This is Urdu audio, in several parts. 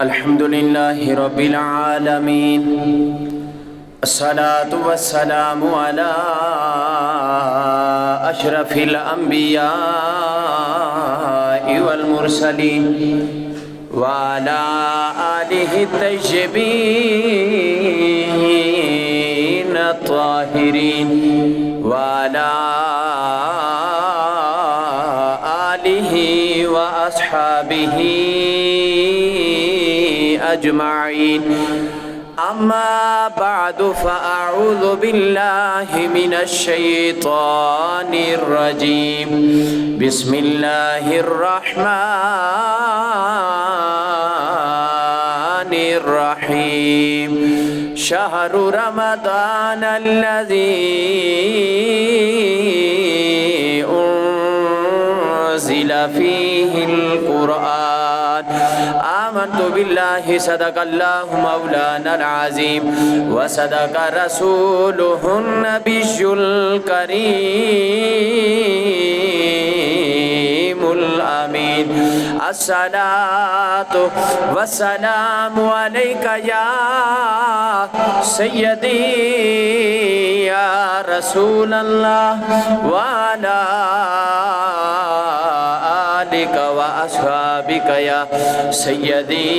الحمد لله رب العالمين الصلاة والسلام على أشرف الأنبياء والمرسلين وعلى آله الطيبين الطاهرين وعلى آله وأصحابه أجمعين أما بعد فأعوذ بالله من الشيطان الرجيم بسم الله الرحمن الرحيم شهر رمضان الذي أنزل فيه القرآن آمنت بالله صدق الله مولانا العظيم وصدق رسوله النبي الكريم الأمين الصلاة والسلام عليك يا سيدي يا رسول الله وعلى آلك وأصحابك يا سيدي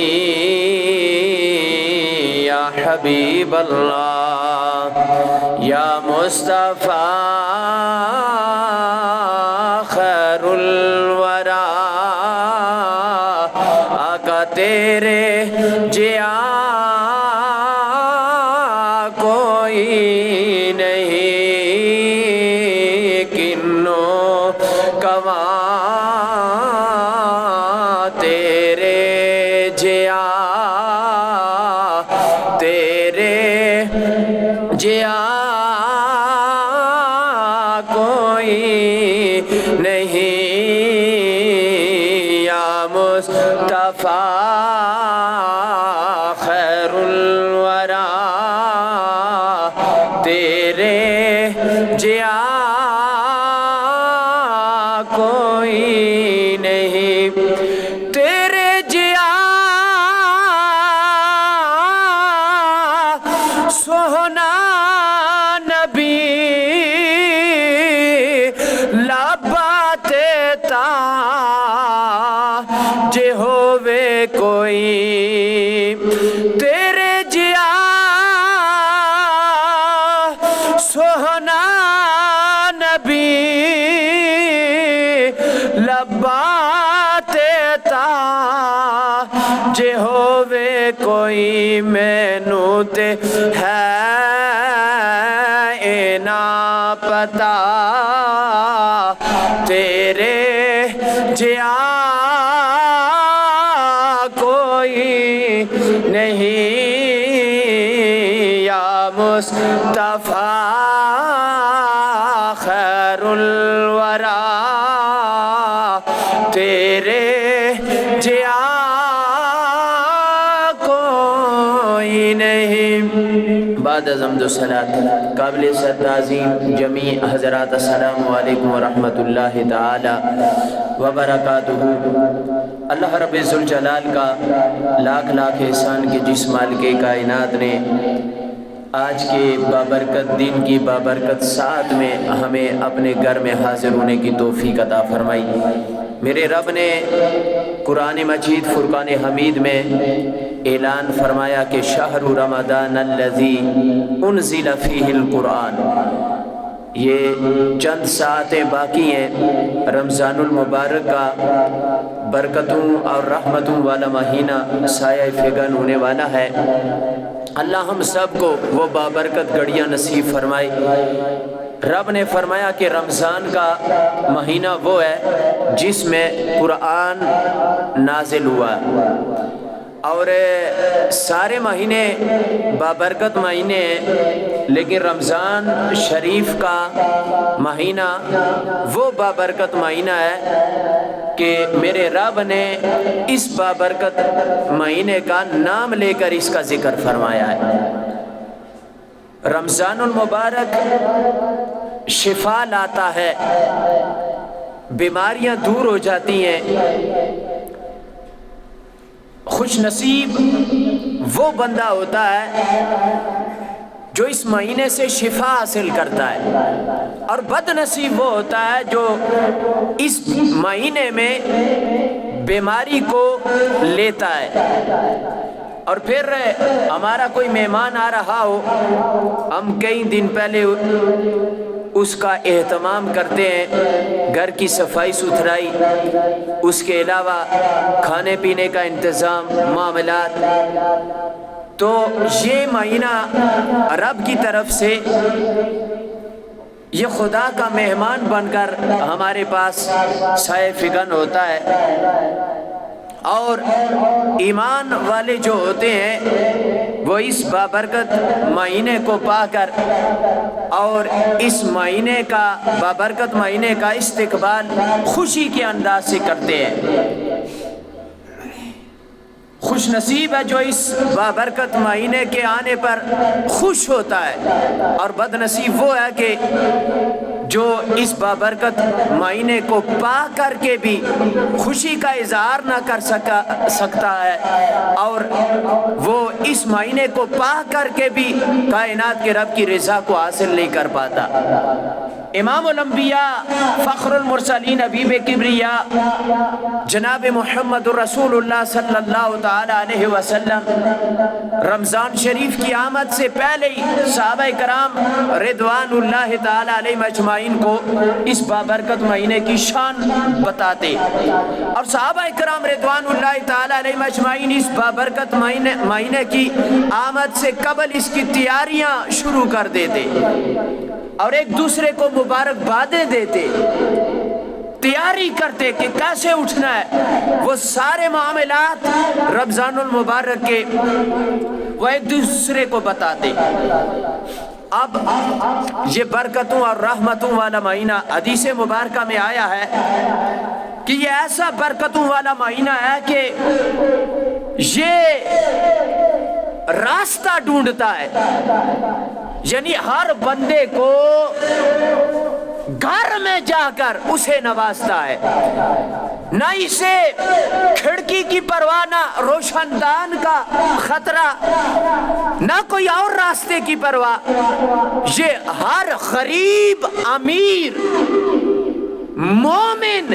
يا حبيب الله يا مصطفى خير الورى آقا تیرے جیا کوئی نہیں کنوں کواں تیرے جیا کوئی نہیں یا مصطفیٰ خیر الورا تیرے جیا کوئی نہیں تیرے جیا سونا نبی لباتے تا جے ہووے کوئی تیرے جیا سونا نبی لباتے تا جے ہووے کوئی مینو تے ہے اینا پتا تیرے جیا کوئی نہیں یا مصطفیٰ خیر الورا تیرے جیا کوئی نہیں بعد از حمد و صلاۃ قابل صد تعظیم جمیع حضرات السلام علیکم ورحمۃ اللہ تعالی وبرکاتہ۔ اللہ رب ذوالجلال کا لاکھ لاکھ احسان کہ جس مالک کائنات نے آج کے بابرکت دن کی بابرکت ساعت میں ہمیں اپنے گھر میں حاضر ہونے کی توفیق عطا فرمائی۔ میرے رب نے قرآن مجید فرقان حمید میں اعلان فرمایا کہ شہر رمضان الذی انزل فیہ القرآن، یہ چند ساعتیں باقی ہیں رمضان المبارک کا برکتوں اور رحمتوں والا مہینہ سایہ فگن ہونے والا ہے۔ اللہ ہم سب کو وہ بابرکت گھڑیاں نصیب فرمائے۔ رب نے فرمایا کہ رمضان کا مہینہ وہ ہے جس میں قرآن نازل ہوا اور سارے مہینے بابرکت مہینے ہیں، لیکن رمضان شریف کا مہینہ وہ بابرکت مہینہ ہے کہ میرے رب نے اس بابرکت مہینے کا نام لے کر اس کا ذکر فرمایا ہے۔ رمضان المبارک شفا لاتا ہے، بیماریاں دور ہو جاتی ہیں، خوش نصیب وہ بندہ ہوتا ہے جو اس مہینے سے شفا حاصل کرتا ہے، اور بد نصیب وہ ہوتا ہے جو اس مہینے میں بیماری کو لیتا ہے۔ اور پھر ہمارا کوئی مہمان آ رہا ہو، ہم کئی دن پہلے اس کا اہتمام کرتے ہیں، گھر کی صفائی ستھرائی، اس کے علاوہ کھانے پینے کا انتظام، معاملات، تو یہ مہینہ رب کی طرف سے یہ خدا کا مہمان بن کر ہمارے پاس سائے فگن ہوتا ہے۔ اور ایمان والے جو ہوتے ہیں وہ اس بابرکت مہینے کو پا کر اور اس مہینے کا بابرکت مہینے کا استقبال خوشی کے انداز سے کرتے ہیں۔ خوش نصیب ہے جو اس بابرکت مہینے کے آنے پر خوش ہوتا ہے، اور بد نصیب وہ ہے کہ جو اس بابرکت مہینے کو پا کر کے بھی خوشی کا اظہار نہ کر سکتا ہے، اور وہ اس مہینے کو پا کر کے بھی کائنات کے رب کی رضا کو حاصل نہیں کر پاتا۔ امام الانبیاء فخر المرسلین حبیب کبریا جناب محمد رسول اللہ صلی اللہ تعالی علیہ وسلم رمضان شریف کی آمد سے پہلے ہی صحابہ کرام رضوان اللہ تعالی علیہ مجمعین کو اس بابرکت مہینے کی شان بتاتے، اور صحابہ کرام رضوان اللہ تعالی علیہ مجمعین اس بابرکت مہینے کی آمد سے قبل اس کی تیاریاں شروع کر دیتے اور ایک دوسرے کو مبارکبادیں دیتے، تیاری کرتے کہ کیسے اٹھنا ہے۔ وہ سارے معاملات رمضان المبارک کے وہ ایک دوسرے کو بتاتے۔ اب یہ برکتوں اور رحمتوں والا مہینہ حدیث مبارکہ میں آیا ہے کہ یہ ایسا برکتوں والا مہینہ ہے کہ یہ راستہ ڈھونڈتا ہے، یعنی ہر بندے کو گھر میں جا کر اسے نوازتا ہے، نہ اسے کھڑکی کی پرواہ، نہ روشن دان کا خطرہ، نہ کوئی اور راستے کی پرواہ۔ یہ ہر غریب، امیر، مومن،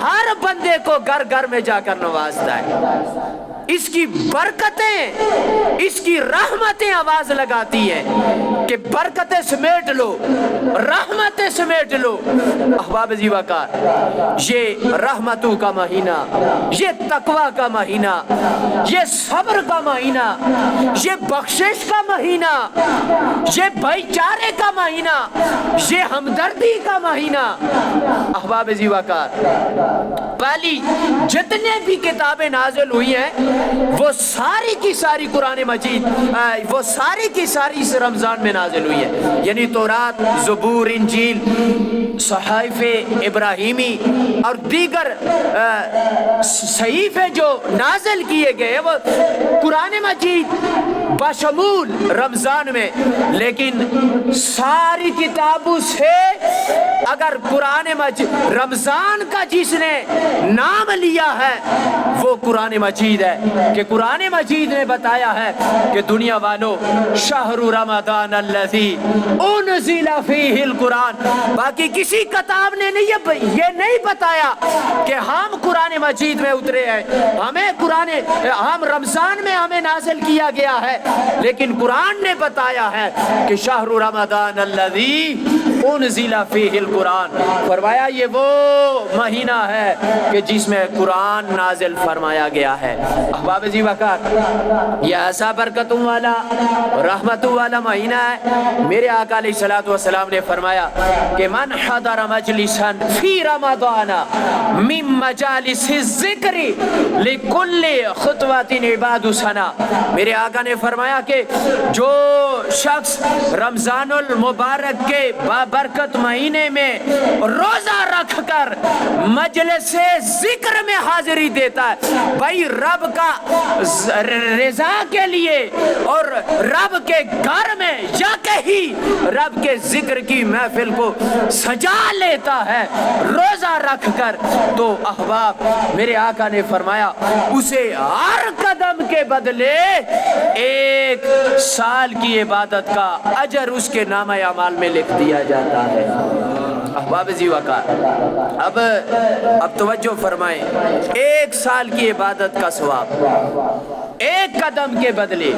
ہر بندے کو گھر گھر میں جا کر نوازتا ہے۔ اس کی برکتیں، اس کی رحمتیں آواز لگاتی ہیں کہ برکتیں سمیٹ لو، رحمتیں سمیٹ لو۔ احباب عزیز وقار، یہ رحمتوں کا مہینہ، یہ تقوی کا مہینہ، یہ صبر کا مہینہ، یہ بخشش کا مہینہ، یہ بھائی چارے کا مہینہ، یہ ہمدردی کا مہینہ۔ احباب عزیز وقار، پہلی جتنے بھی کتابیں نازل ہوئی ہیں وہ ساری کی ساری قرآن مجید، وہ ساری کی ساری اس رمضان میں نازل ہوئی ہے، یعنی تورات، زبور، انجیل، صحائف ابراہیمی اور دیگر صحیفے جو نازل کیے گئے وہ قرآن مجید بشمول رمضان میں۔ لیکن ساری کتابوں سے اگر قرآن مجید رمضان کا جس نے نام لیا ہے وہ قرآن مجید ہے، کہ قرآن مجید نے بتایا ہے کہ دنیا والوں شہر رمضان الذی انزل فیہ القرآن۔ باقی کسی کتاب نے یہ نہیں بتایا کہ ہم قرآن مجید میں اترے ہیں، ہم رمضان میں ہمیں نازل کیا گیا ہے، لیکن قرآن نے بتایا ہے کہ شہر رمضان الذی انزل فیہ القرآن۔ فرمایا یہ وہ مہینہ ہے کہ جس میں قرآن نازل فرمایا گیا ہے۔ احباب عزیز وقار، یہ ایسا برکتوں والا، رحمتوں والا مہینہ ہے۔ میرے آقا علیہ الصلوۃ والسلام نے فرمایا کہ من حضر مجلسا فی رمضان من مجالس الذکر لکل خطوۃ عباد سنہ۔ میرے آقا نے فرمایا کہ جو شخص رمضان المبارک کے بابرکت مہینے میں روزہ رکھ کر مجلس ذکر میں حاضری دیتا ہے، بھائی رب کا رضا کے لیے اور رب کے گھر میں یا کہیں رب کے ذکر کی محفل کو سجا لیتا ہے روزہ رکھ کر، تو احباب میرے آقا نے فرمایا اسے ہر قدم کے بدلے 1 سال کی عبادت کا اجر اس کے نامہ اعمال میں لکھ دیا جاتا ہے۔ احباب ذی وقار، اب توجہ فرمائیں، 1 سال کی عبادت کا ثواب 1 قدم کے بدلے،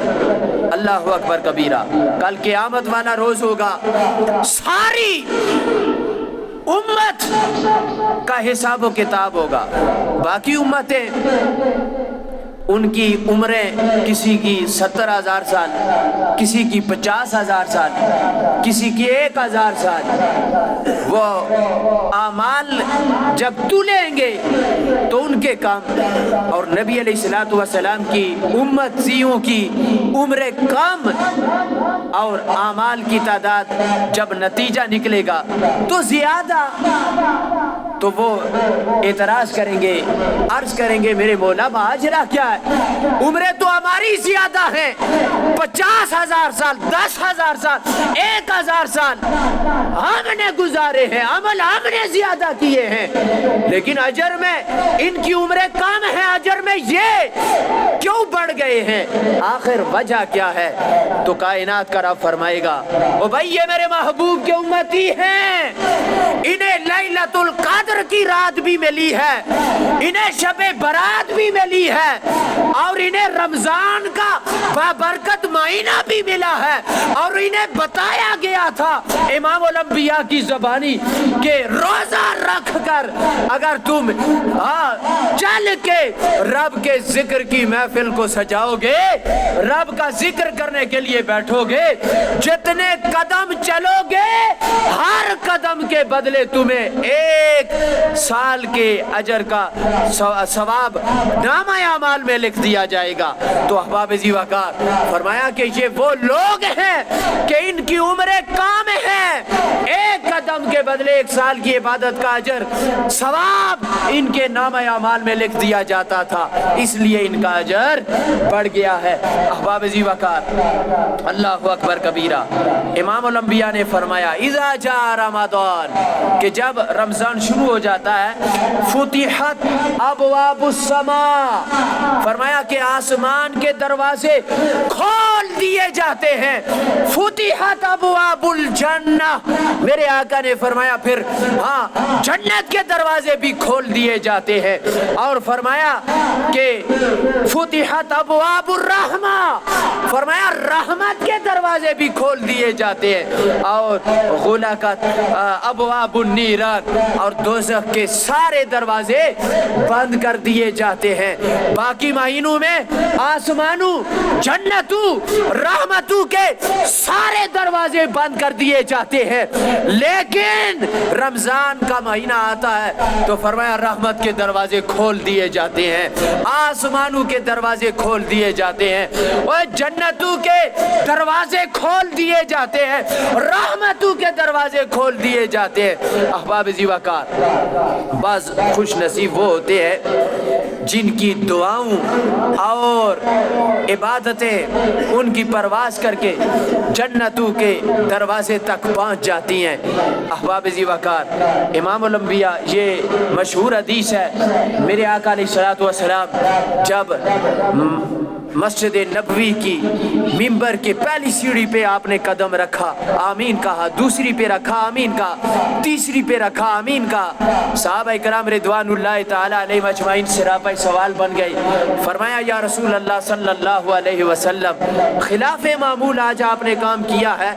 اللہ اکبر کبیرہ۔ کل قیامت والا روز ہوگا، ساری امت کا حساب و کتاب ہوگا۔ باقی امتیں ان کی عمریں کسی کی 70,000 سال، کسی کی 50,000 سال، کسی کی 1,000 سال، وہ اعمال جب تولیں گے تو ان کے کام، اور نبی علیہ الصلوۃ والسلام کی امتیوں کی عمریں کم اور اعمال کی تعداد جب نتیجہ نکلے گا تو زیادہ، تو وہ اعتراض کریں گے، عرض کریں گے میرے مولا ماجرا کیا ہے؟ عمریں تو ہماری زیادہ ہیں، 50,000 سال، 10,000 سال، 1,000 سال ہم نے گزارے ہیں، عمل ہم نے زیادہ کیے ہیں، لیکن اجر میں ان کی عمریں کم ہیں، اجر میں یہ کیوں بڑھ گئے ہیں؟ آخر وجہ کیا ہے؟ تو کائنات کا رب فرمائے گا او بھائی یہ میرے محبوب کے امتی ہیں، انہیں لیلۃ القدر کی رات بھی ملی ہے، انہیں شب برات بھی ملی ہے، اور انہیں رمضان کا بابرکت مہینہ بھی ملا ہے، اور انہیں بتایا گیا تھا امام الانبیاء کی زبانی کہ روزہ رکھ کر اگر تم چل کے رب کے ذکر کی محفل کو سجاؤ گے، رب کا ذکر کرنے کے لیے بیٹھو گے، جتنے قدم چلو گے ہر قدم کے بدلے تمہیں 1 سال کے اجر کا ثواب نامہ اعمال میں لکھ دیا جائے گا۔ تو احباب ذی وقار فرمایا کہ یہ وہ لوگ ہیں کہ ان کی عمریں کام ہیں، 1 قدم کے بدلے 1 سال کی عبادت کا اجر ثواب ان کے نامہ اعمال میں لکھ دیا جاتا تھا، اس لیے ان کا اجر بڑھ گیا ہے۔ احباب ذی وقار، اللہ اکبر کبیرہ۔ امام الانبیاء نے فرمایا اذا جاء رمضان، کہ جب رمضان شروع ہو جاتا ہے، فتحت ابواب السماء، فرمایا کہ آسمان کے دروازے کھول دیے جاتے ہیں، فتحت ابواب الجنہ، میرے آقا نے فرمایا پھر جنت کے دروازے بھی کھول دیے جاتے ہیں، اور فرمایا کہ فتحت ابواب الرحمہ، فرمایا رحمت کے دروازے بھی کھول دیے جاتے ہیں، اور غلقت ابواب النیران، اور دوزخ کے سارے دروازے بند کر دیے جاتے ہیں۔ باقی مہینوں میں آسمانوں، جنتوں، رحمتوں کے سارے دروازے بند کر دیے جاتے ہیں، لیکن رمضان کا مہینہ آتا ہے تو فرمایا رحمت کے دروازے کھول دیے جاتے ہیں، آسمانوں کے دروازے کھول دیے جاتے ہیں، اور جنتوں کے دروازے کھول دیے جاتے ہیں، رحمتوں کے دروازے کھول دیے جاتے ہیں۔ احباب ذی وقار، بعض خوش نصیب وہ ہوتے ہیں جن کی دعاؤں اور عبادتیں ان کی پرواز کر کے جنتوں کے دروازے تک پہنچ جاتی ہیں۔ احباب ذی وقار، امام الانبیاء، یہ مشہور حدیث ہے، میرے آقا علیہ الصلوۃ والسلام جب مسجد نبوی کی ممبر کے پہلی سیڑھی پہ آپ نے قدم رکھا، آمین کہا، دوسری پہ رکھا، آمین کہا، تیسری پہ رکھا، آمین کہا، صحابہ کرام رضوان اللہ تعالی علیہ اجمعین سراپا سوال بن گئی، فرمایا یا رسول اللہ صلی اللہ علیہ وسلم، خلاف معمول آج آپ نے کام کیا ہے،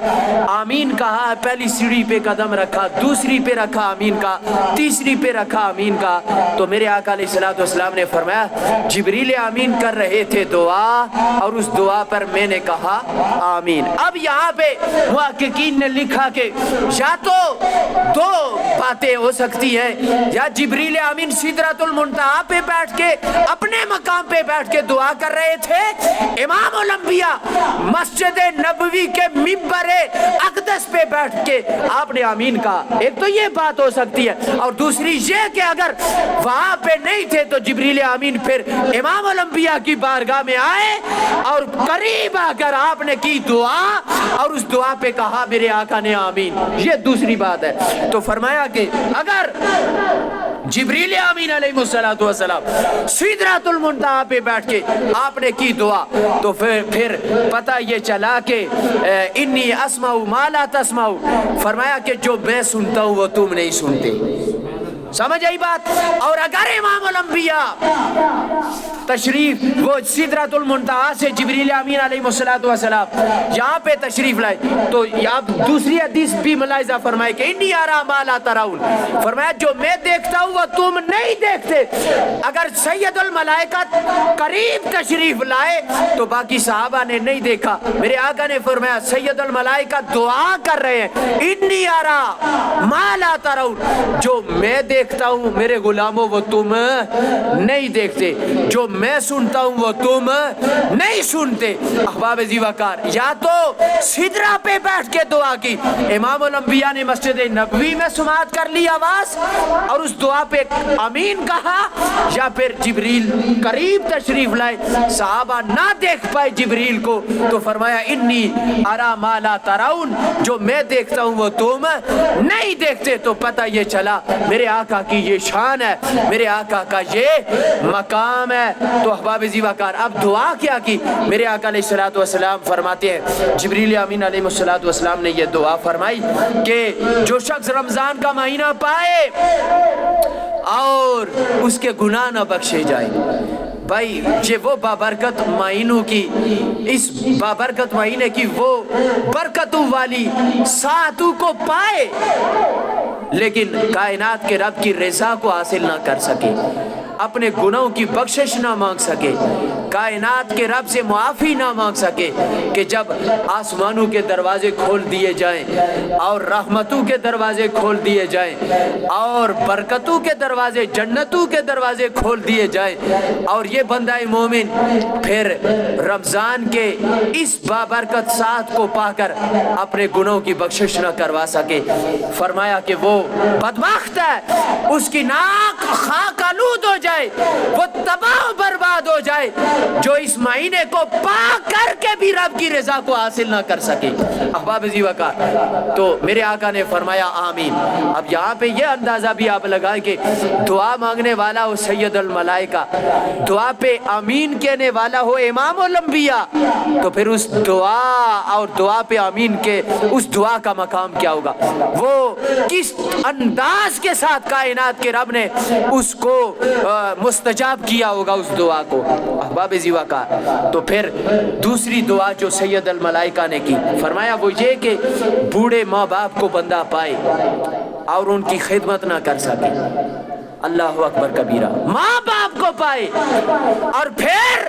آمین کہا، پہلی سیڑھی پہ قدم رکھا، دوسری پہ رکھا، آمین کہا، تیسری پہ رکھا، آمین کہا، تو میرے آقا علیہ الصلوۃ والسلام نے فرمایا جبریل آمین کر رہے تھے دعا دعا اور اس دعا پر میں نے کہا آمین۔ اب یہاں پہ محققین نے لکھا کہ یا تو دو باتیں ہو سکتی ہیں، یا جبریل امین سدرۃ المنتہا پہ بیٹھ کے اپنے مقام پہ بیٹھ کے دعا کر رہے تھے، امام الانبیاء مسجد نبوی کے منبر اقدس پہ بیٹھ کے آپ نے آمین کہا۔ ایک تو یہ بات ہو سکتی ہے، اور دوسری یہ کہ اگر وہاں پہ نہیں تھے تو جبریل امین پھر امام الانبیاء کی بارگاہ میں آئے اور قریب آ کر آپ نے کی دعا اور اس دعا پہ کہا میرے آقا نے آمین۔ یہ دوسری بات ہے۔ تو فرمایا کہ اگر جبریل امین علیہ السلام سدرۃ المنتہا پہ بیٹھ کے آپ نے کی دعا تو پھر پتہ یہ چلا کہ انی اسمع ما لا تسمع، فرمایا کہ جو میں سنتا ہوں وہ تم نہیں سنتے۔ سمجھ آئی بات؟ اور اگر امام الانبیاء تشریف وہ سدرۃ المنتہا سے جبریل امین علیہ السلام یہاں پہ تشریف لائے تو آپ دوسری حدیث بھی ملاحظہ فرمائے کہ انی ارا ما لا ترون، فرمایا جو میں دیکھتا ہوں وہ تم نہیں دیکھتے۔ اگر سید الملائکہ قریب تشریف لائے تو باقی صحابہ نے نہیں دیکھا، میرے آقا نے فرمایا سید الملائکہ دعا کر رہے ہیں انی ارا ما لا ترون، جو میں دیکھتا ہوں میرے غلاموں وہ تم نہیں دیکھتے، جو میں سنتا ہوں وہ تم نہیں سنتے۔ احباب ذی وقار، یا تو سدرہ پہ بیٹھ کے دعا کی، امام الانبیاء نے مسجد نبوی میں سماعت کر لی آواز اور اس دعا پہ آمین کہا، یا پھر جبریل قریب تشریف لائے صحابہ نہ دیکھ پائے جبریل کو تو فرمایا انی ارا ما لا ترون، جو میں دیکھتا ہوں وہ تم نہیں دیکھتے۔ تو پتہ یہ چلا میرے آقا کی یہ شان ہے، میرے آقا کا یہ مقام ہے۔ تو احباب ذی وقار اب دعا کیا کی؟ میرے آقا علیہ السلام فرماتے ہیں جبریل امین علیہ السلام نے یہ دعا فرمائی کہ جو شخص رمضان کا مہینہ پائے اور اس کے گناہ نہ بخشے جائیں، بھائی یہ وہ بابرکت مہینوں کی، اس بابرکت مہینے کی وہ برکتوں والی ساعتوں کو پائے لیکن کائنات کے رب کی رضا کو حاصل نہ کر سکے، اپنے گناہوں کی بخشش نہ مانگ سکے، کائنات کے رب سے معافی نہ مانگ سکے، کہ جب آسمانوں کے دروازے کھول دیے جائیں اور رحمتوں کے دروازے کھول دیے جائیں اور برکتوں کے دروازے، جنتوں کے دروازے کھول دیے جائیں اور یہ بندہ مومن پھر رمضان کے اس بابرکت ساتھ کو پا کر اپنے گناہوں کی بخشش نہ کروا سکے، فرمایا کہ وہ بدبخت ہے، اس کی ناک خاک آلود ہو جائے، وہ تباہ و برباد ہو جائے جو اس مہینے کو پا کر کے بھی رب کی رضا کو حاصل نہ کر سکے۔ احباب ذی وقار، تو میرے آقا نے فرمایا آمین۔ اب یہاں پہ یہ اندازہ بھی آپ لگائیں کہ دعا مانگنے والا ہو سید الملائکہ، دعا پہ آمین کہنے والا ہو امام الانبیاء، تو پھر اس دعا اور دعا پہ آمین کے اس دعا کا مقام کیا ہوگا، وہ کس انداز کے ساتھ کائنات کے رب نے اس کو مستجاب کیا ہوگا اس دعا کو۔ احباب ذی وقار، تو پھر دوسری دعا جو سید الملائکہ نے کی، فرمایا وہ یہ کہ بوڑھے ماں باپ کو بندہ پائے اور ان کی خدمت نہ کر سکے، اللہ اکبر کبیرہ، ماں باپ کو پائے اور پھر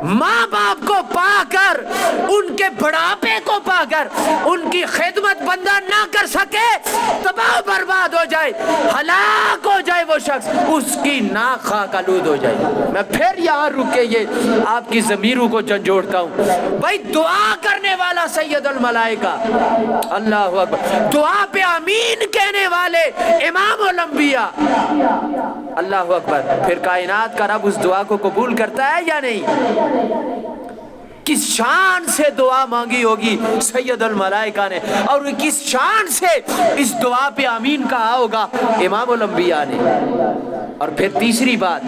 ماں باپ کو پا کر ان کے بڑھاپے کو پا کر ان کی خدمت بندہ نہ کر سکے، تباہ برباد ہو جائے، ہلاک ہو جائے وہ شخص، اس کی ناک خاک آلود ہو جائے۔ میں پھر یہاں رک کے یہ آپ کی ضمیروں کو جھنجھوڑتا ہوں، بھائی دعا کرنے والا سید الملائکہ، اللہ اکبر، دعا پہ آمین کہنے والے امام الانبیاء، اللہ اکبر، پھر کائنات کا رب اس دعا کو قبول کرتا ہے یا نہیں؟ کس شان سے دعا مانگی ہوگی سید الملائکہ نے، اور کس شان سے اس دعا پہ آمین کہا ہوگا امام الانبیاء نے۔ اور پھر تیسری بات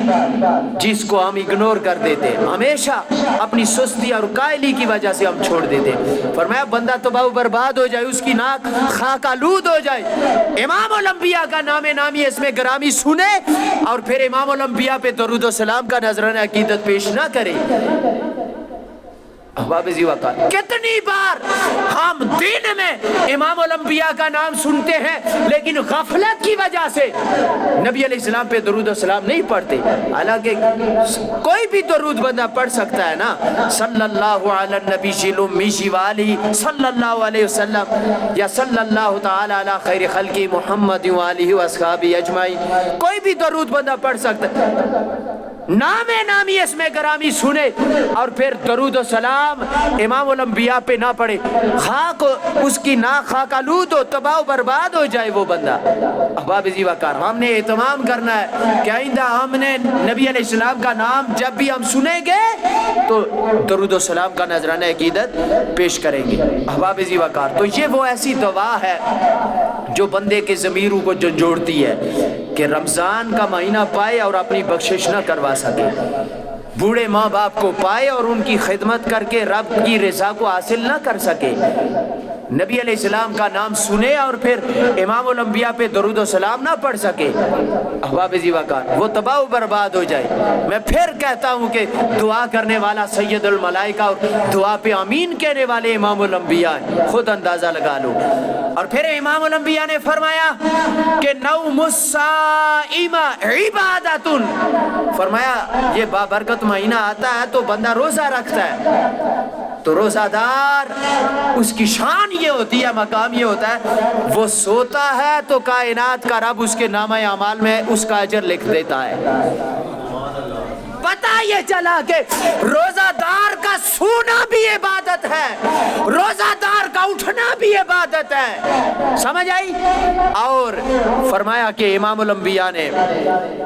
جس کو ہم اگنور کر دیتے ہیں، ہمیشہ اپنی سستی اور قائلی کی وجہ سے ہم چھوڑ دیتے ہیں، فرمایا بندہ تباہ و برباد ہو جائے، اس کی ناک خاک آلود ہو جائے، امام الانبیاء کا نام نامی اس میں گرامی سنے اور پھر امام الانبیاء پہ درود و سلام کا نذرانہ عقیدت پیش نہ کرے۔ احباب ذی وقار، کتنی بار ہم دین میں امام الانبیاء کا نام سنتے ہیں لیکن غفلت کی وجہ سے نبی علیہ السلام پہ درود و سلام نہیں پڑھتے. حالانکہ کوئی بھی درود بندہ پڑھ سکتا ہے نا، صلی اللہ علی النبی الامی وآلہ صلی اللہ علیہ وسلم، یا صلی اللہ تعالی علی خیر خلق محمد وآلہ واصحابہ اجمعین، کوئی بھی درود بندہ پڑھ سکتا ہے. نام نامی اس میں گرامی سنے اور پھر درود و سلام امام الانبیاء پہ نہ پڑھے، خاک اس کی نا خاک آلود و تباہ و برباد ہو جائے وہ بندہ. احباب ذی وقار، ہم نے اہتمام کرنا ہے کہ آئندہ ہم نے نبی علیہ السلام کا نام جب بھی ہم سنیں گے تو درود و سلام کا نذرانہ عقیدت پیش کریں گے. احباب ذی وقار، تو یہ وہ ایسی دوا ہے جو بندے کے ضمیروں کو جھنجھوڑتی ہے کہ رمضان کا مہینہ پائے اور اپنی بخشش نہ کروا سکے، بوڑھے ماں باپ کو پائے اور ان کی خدمت کر کے رب کی رضا کو حاصل نہ کر سکے، نبی علیہ السلام کا نام سنے اور پھر امام الانبیاء پہ درود و سلام نہ پڑھ سکے. احباب ذی وقار، وہ تباہ و برباد ہو جائے. میں پھر کہتا ہوں کہ دعا کرنے والا سید الملائکہ اور دعا پہ آمین کہنے والے امام الانبیاء، خود اندازہ لگا لو. اور پھر امام الانبیاء نے فرمایا کہ نوم الصائم عبادت، فرمایا یہ بابرکت مہینہ آتا ہے تو بندہ روزہ رکھتا ہے، تو روزہ دار اس کی شان یہ ہوتی ہے، مقام یہ ہوتا ہے، وہ سوتا ہے تو کائنات کا رب اس کے نامہ اعمال میں اس کا اجر لکھ دیتا ہے. پتہ یہ چلا کہ روزہ دار کا سونا بھی عبادت ہے، روزہ دار کا اٹھنا بھی عبادت ہے. سمجھ آئی؟ اور فرمایا کہ امام الانبیاء نے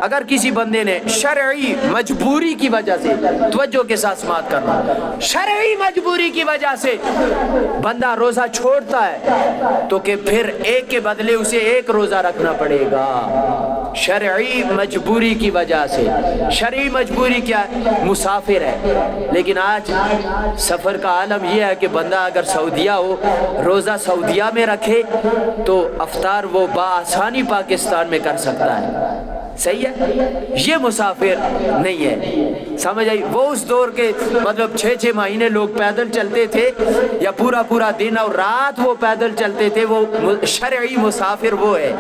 اگر کسی بندے نے شرعی مجبوری کی وجہ سے، توجہ کے ساتھ سماعت کرنا، شرعی مجبوری کی وجہ سے بندہ روزہ چھوڑتا ہے تو کہ پھر ایک کے بدلے اسے ایک روزہ رکھنا پڑے گا. شرعی مجبوری کی وجہ سے، شرعی مجبوری کیا ہے؟ مسافر ہے، لیکن آج سفر کا عالم یہ ہے کہ بندہ اگر سعودیہ ہو، روزہ سعودیہ میں رکھے تو افطار وہ بآسانی پاکستان میں کر سکتا ہے. صحیح ہے؟ یہ مسافر نہیں ہے. سمجھ آئی؟ وہ اس دور کے مطلب 6 مہینے لوگ پیدل چلتے تھے یا پورا دن اور رات وہ پیدل چلتے تھے، وہ شرعی مسافر وہ ہے.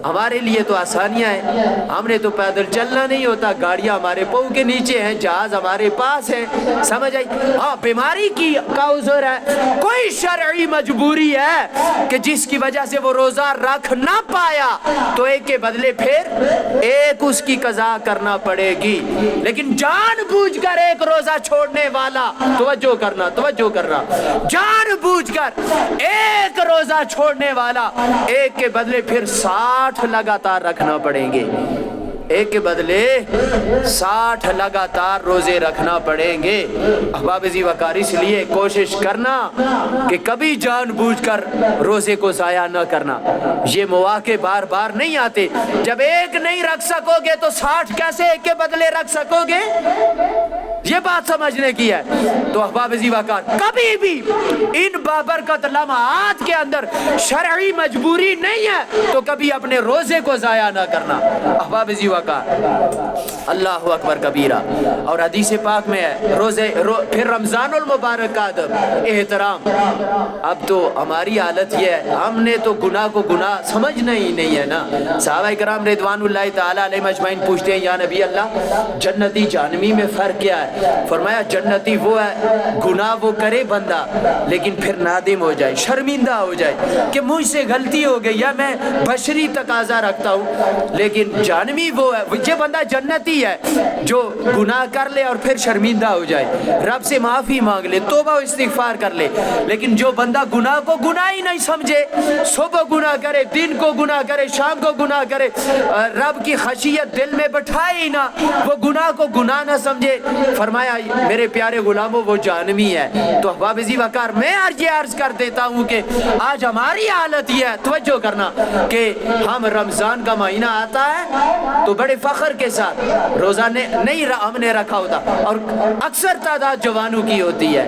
ہمارے لیے تو آسانیاں ہیں، ہم نے تو پیدل چلنا نہیں ہوتا، گاڑیاں ہمارے پاؤں کے نیچے ہیں، جہاز ہمارے پاس ہے. سمجھ آئی؟ ہاں، بیماری کی کا عذر ہے، کوئی شرعی مجبوری ہے کہ جس کی وجہ سے وہ روزہ رکھ نہ پایا تو ایک کے بدلے پھر ایک اس کی قضا کرنا پڑے گی. لیکن جان بوجھ کر ایک روزہ چھوڑنے والا، توجہ کرنا، جان بوجھ کر ایک روزہ چھوڑنے والا، ایک کے بدلے پھر 60 لگاتار رکھنا پڑیں گے، ایک کے بدلے 60 لگاتار روزے رکھنا پڑیں گے. احباب ذی وقار، اس لیے کوشش کرنا کہ کبھی جان بوجھ کر روزے کو ضائع نہ کرنا. یہ مواقع بار بار نہیں آتے. جب ایک نہیں رکھ سکو گے تو 60 کیسے ایک کے بدلے رکھ سکو گے؟ یہ بات سمجھنے کی ہے. تو احباب ذی وقار، کبھی بھی ان بابرکت لمحات کے اندر شرعی مجبوری نہیں ہے تو کبھی اپنے روزے کو ضائع نہ کرنا. احباب ذی وقار، اللہ اکبر کبیرہ. اور حدیث پاک میں ہے پھر رمضان المبارک کا ادب، احترام. اب تو ہماری حالت یہ ہے، ہم نے تو گناہ کو گناہ سمجھنا ہی نہیں ہے نا. صحابہ کرام رضوان اللہ تعالی علیہم اجمعین پوچھتے ہیں، یا نبی اللہ، جنتی جہنمی میں فرق کیا ہے؟ فرمایا جنتی وہ ہے گناہ وہ کرے بندہ لیکن پھر نادم ہو جائے، شرمندہ ہو جائے کہ مجھ سے غلطی ہو گئی، یا میں بشری تقاضا رکھتا ہوں. لیکن جہنمی وہ ہے، یہ بندہ جنتی ہے جو گناہ کر لے اور پھر شرمندہ ہو جائے، رب سے معافی مانگ لے، توبہ و استغفار کر لے. لیکن جو بندہ گناہ کو گناہ ہی نہیں سمجھے، صبح گناہ کرے، دن کو گناہ کرے، شام کو گناہ کرے، رب کی خشیت دل میں بٹھائے ہی نہ، وہ گناہ کو گناہ نہ سمجھے، فرمایا میرے پیارے غلاموں وہ جہنمی ہے. تو احباب ذی وقار، میں یہ عرض کر دیتا ہوں کہ آج ہماری حالت یہ ہے، توجہ کرنا، کہ ہم رمضان کا مہینہ آتا ہے تو بڑے فخر کے ساتھ روزہ نہیں ہم نے رکھا ہوتا، اور اکثر تعداد جوانوں کی ہوتی ہے.